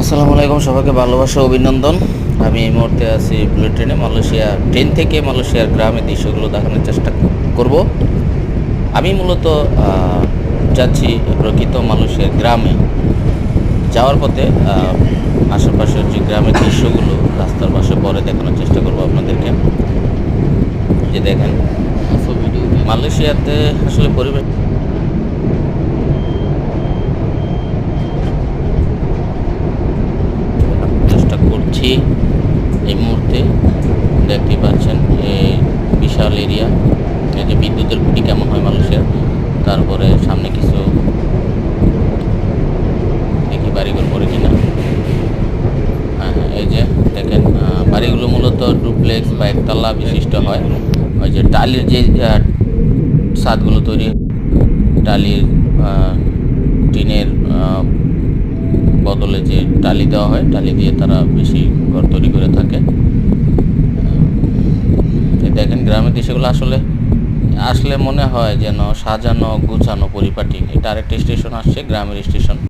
আসসালামু আলাইকুম, সবাইকে ভালোবাসা অভিনন্দন। আমি এই মুহূর্তে আছি বুলেট ট্রেনে। মালয়েশিয়া ট্রেন থেকে মালয়েশিয়ার গ্রামের দৃশ্যগুলো দেখানোর চেষ্টা করব। আমি মূলত যাচ্ছি প্রকৃত মালয়েশিয়ার গ্রামে। যাওয়ার পথে আশেপাশের যে গ্রামের দৃশ্যগুলো রাস্তার পাশে পরে দেখানোর চেষ্টা করব আপনাদেরকে। যে দেখেন মালয়েশিয়াতে আসলে পরিবেশ চেষ্টা করছি। এই মুহূর্তে দেখতে পাচ্ছেন এই বিশাল এরিয়া, এই যে বিদ্যুতের খুঁটি কেমন হয় মালয়েশিয়ার। তারপরে সামনে কিছু দেখি বাড়িঘর পড়ে কিনা। হ্যাঁ, এই যে দেখেন বাড়িগুলো মূলত ডুপ্লেক্স বা একতলা বিশিষ্ট হয়। ওই যে টালির যে ছাদগুলো তৈরি, টালির টিনের বদলে যে টালি দেওয়া হয়, টালি দিয়ে তারা বেশি ঘর তৈরি করে থাকে। দেখেন গ্রামের দৃশ্যগুলো আসলে মনে হয় যেন সাজানো গুছানো পরিপাটি। এটা আরেকটা স্টেশন আসছে, গ্রামের স্টেশন।